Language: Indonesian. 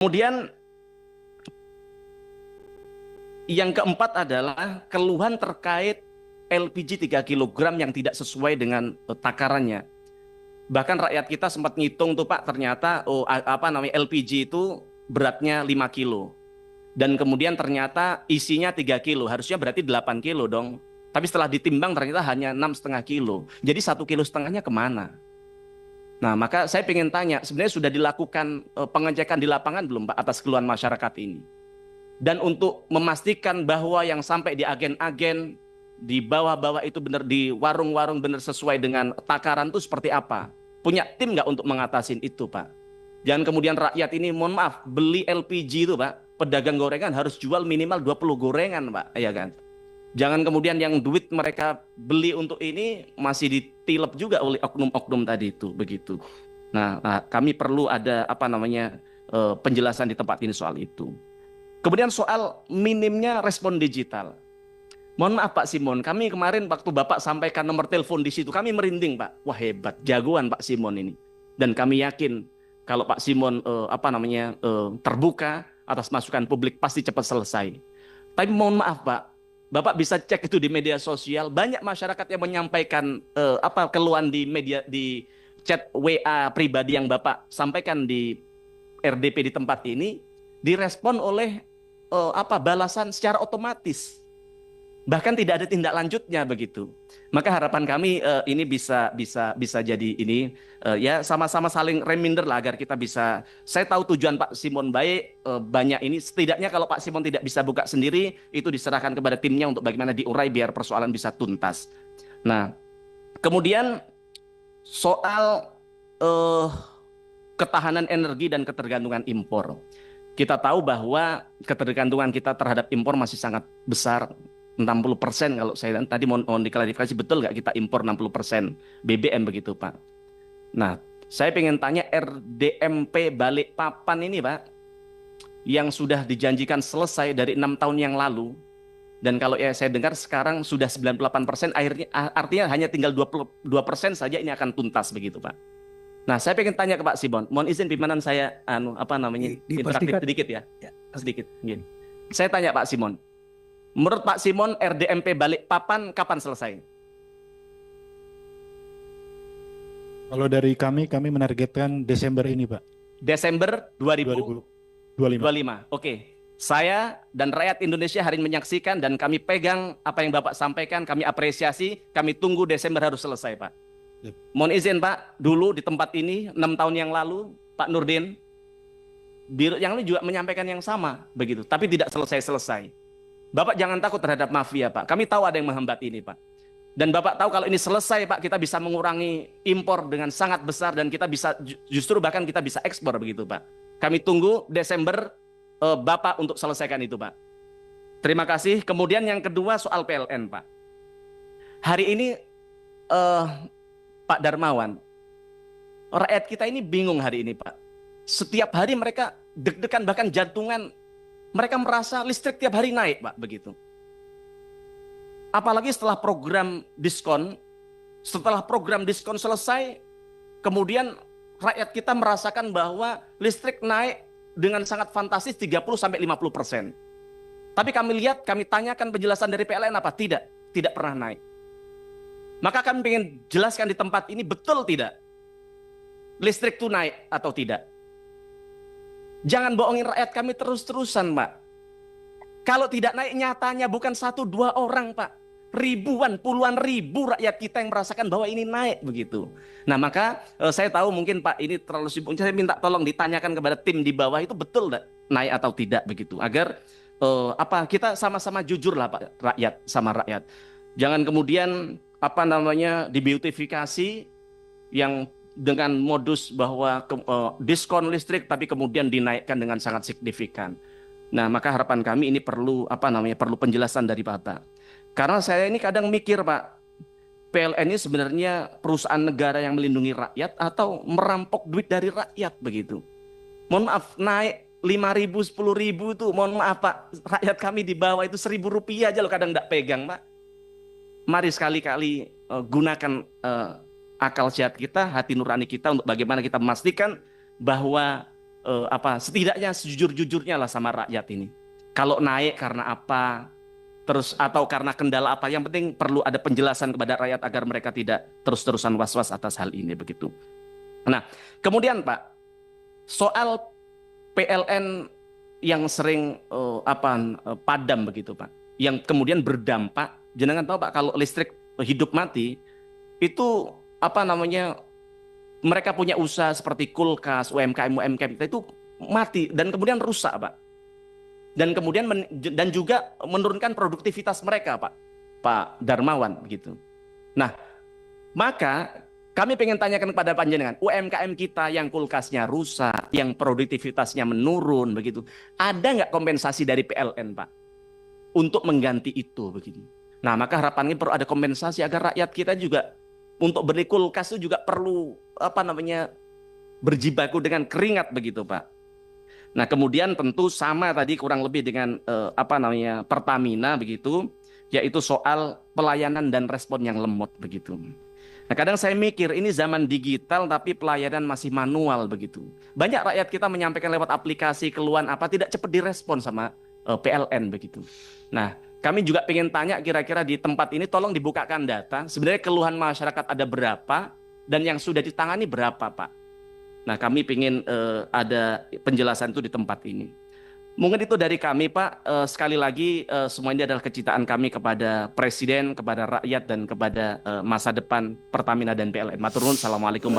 Kemudian yang keempat adalah keluhan terkait LPG 3 kg yang tidak sesuai dengan takarannya. Bahkan rakyat kita sempat ngitung tuh Pak, ternyata LPG itu beratnya 5 kilo. Dan kemudian ternyata isinya 3 kilo, harusnya berarti 8 kilo dong. Tapi setelah ditimbang ternyata hanya 6,5 kilo. Jadi 1,5 kilogramnya kemana? Nah, maka saya ingin tanya, sebenarnya sudah dilakukan pengecekan di lapangan belum Pak atas keluhan masyarakat ini? Dan untuk memastikan bahwa yang sampai di agen-agen, di bawah-bawah itu benar, di warung-warung benar sesuai dengan takaran itu seperti apa? Punya tim nggak untuk mengatasi itu Pak? Jangan kemudian rakyat ini, mohon maaf, beli LPG itu Pak, pedagang gorengan harus jual minimal 20 gorengan Pak, ya kan? Jangan kemudian yang duit mereka beli untuk ini masih ditilep juga oleh oknum-oknum tadi itu, begitu. Nah, kami perlu ada penjelasan di tempat ini soal itu. Kemudian soal minimnya respon digital. Mohon maaf Pak Simon, kami kemarin waktu Bapak sampaikan nomor telepon di situ, kami merinding Pak. Wah hebat, jagoan Pak Simon ini. Dan kami yakin kalau Pak Simon terbuka atas masukan publik pasti cepat selesai. Tapi mohon maaf Pak, Bapak bisa cek itu di media sosial, banyak masyarakat yang menyampaikan keluhan di media, di chat WA pribadi yang Bapak sampaikan di RDP di tempat ini, direspon oleh balasan secara otomatis. Bahkan tidak ada tindak lanjutnya begitu. Maka harapan kami ini bisa jadi ini ya sama-sama saling reminder lah agar kita bisa. Saya tahu tujuan Pak Simon baik, banyak ini setidaknya kalau Pak Simon tidak bisa buka sendiri itu diserahkan kepada timnya untuk bagaimana diurai biar persoalan bisa tuntas. Nah, kemudian soal ketahanan energi dan ketergantungan impor. Kita tahu bahwa ketergantungan kita terhadap impor masih sangat besar, 60% kalau saya tadi mohon diklarifikasi, betul nggak kita impor 60% BBM begitu Pak? Nah, saya ingin tanya RDMP Balikpapan ini Pak, yang sudah dijanjikan selesai dari 6 tahun yang lalu, dan kalau ya saya dengar sekarang sudah 98%, artinya hanya tinggal 22% saja ini akan tuntas begitu Pak. Nah, saya pengen tanya ke Pak Simon. Mohon izin pimpinan saya interaktif sedikit ya. Sedikit. Gini. Saya tanya Pak Simon. Menurut Pak Simon, RDMP Balikpapan kapan selesai? Kalau dari kami menargetkan Desember ini, Pak. Desember 2025. Oke. Saya dan rakyat Indonesia hari ini menyaksikan dan kami pegang apa yang Bapak sampaikan, kami apresiasi, kami tunggu Desember harus selesai, Pak. Mohon izin Pak, dulu di tempat ini 6 tahun yang lalu Pak Nurdin yang lain juga menyampaikan yang sama begitu, tapi tidak selesai-selesai. Bapak jangan takut terhadap mafia Pak, kami tahu ada yang menghambat ini Pak. Dan Bapak tahu kalau ini selesai Pak, kita bisa mengurangi impor dengan sangat besar dan kita bisa justru bahkan kita bisa ekspor begitu Pak. Kami tunggu Desember Bapak untuk selesaikan itu Pak. Terima kasih. Kemudian yang kedua soal PLN Pak. Hari ini Pak Darmawan, rakyat kita ini bingung hari ini Pak. Setiap hari mereka deg-degan bahkan jantungan. Mereka merasa listrik tiap hari naik Pak begitu. Apalagi setelah program diskon selesai, kemudian rakyat kita merasakan bahwa listrik naik dengan sangat fantastis 30-50%. Tapi kami tanyakan penjelasan dari PLN apa? Tidak pernah naik. Maka kami ingin jelaskan di tempat ini betul tidak listrik itu naik atau tidak. Jangan bohongin rakyat kami terus-terusan Pak. Kalau tidak naik nyatanya bukan 1-2 orang Pak. Ribuan, puluhan ribu rakyat kita yang merasakan bahwa ini naik begitu. Nah maka saya tahu mungkin Pak ini terlalu sibuk. Saya minta tolong ditanyakan kepada tim di bawah itu betul tidak naik atau tidak begitu. Agar kita sama-sama jujur lah Pak rakyat sama rakyat. Jangan kemudian dibeutifikasi yang dengan modus bahwa diskon listrik tapi kemudian dinaikkan dengan sangat signifikan. Nah, maka harapan kami ini perlu perlu penjelasan dari Bapak. Karena saya ini kadang mikir Pak, PLN ini sebenarnya perusahaan negara yang melindungi rakyat atau merampok duit dari rakyat begitu. Mohon maaf, naik 5.000, 10.000 itu mohon maaf Pak, rakyat kami di bawah itu 1.000 rupiah aja loh kadang enggak pegang Pak. Mari sekali-kali gunakan akal sehat kita, hati nurani kita untuk bagaimana kita memastikan bahwa setidaknya sejujur-jujurnya lah sama rakyat ini. Kalau naik karena apa, terus atau karena kendala apa, yang penting perlu ada penjelasan kepada rakyat agar mereka tidak terus-terusan was-was atas hal ini begitu. Nah, kemudian Pak, soal PLN yang sering padam begitu Pak, yang kemudian berdampak, jenengan tahu Pak, kalau listrik hidup mati itu mereka punya usaha seperti kulkas, UMKM kita itu mati dan kemudian rusak Pak. Dan kemudian dan juga menurunkan produktivitas mereka Pak Darmawan begitu. Nah, maka kami pengen tanyakan kepada panjenengan, UMKM kita yang kulkasnya rusak, yang produktivitasnya menurun begitu, ada nggak kompensasi dari PLN Pak untuk mengganti itu begitu? Nah, maka harapannya perlu ada kompensasi agar rakyat kita juga untuk beli kulkas itu juga perlu berjibaku dengan keringat begitu Pak. Nah, kemudian tentu sama tadi kurang lebih dengan Pertamina begitu, yaitu soal pelayanan dan respon yang lemot begitu. Nah, kadang saya mikir ini zaman digital tapi pelayanan masih manual begitu. Banyak rakyat kita menyampaikan lewat aplikasi keluhan tidak cepat direspon sama PLN begitu. Nah, kami juga pengen tanya kira-kira di tempat ini tolong dibukakan data, sebenarnya keluhan masyarakat ada berapa dan yang sudah ditangani berapa Pak. Nah, kami ingin ada penjelasan itu di tempat ini. Mungkin itu dari kami Pak. Sekali lagi semua ini adalah kecintaan kami kepada Presiden, kepada rakyat dan kepada masa depan Pertamina dan PLN. Matur nuwun. Assalamualaikum.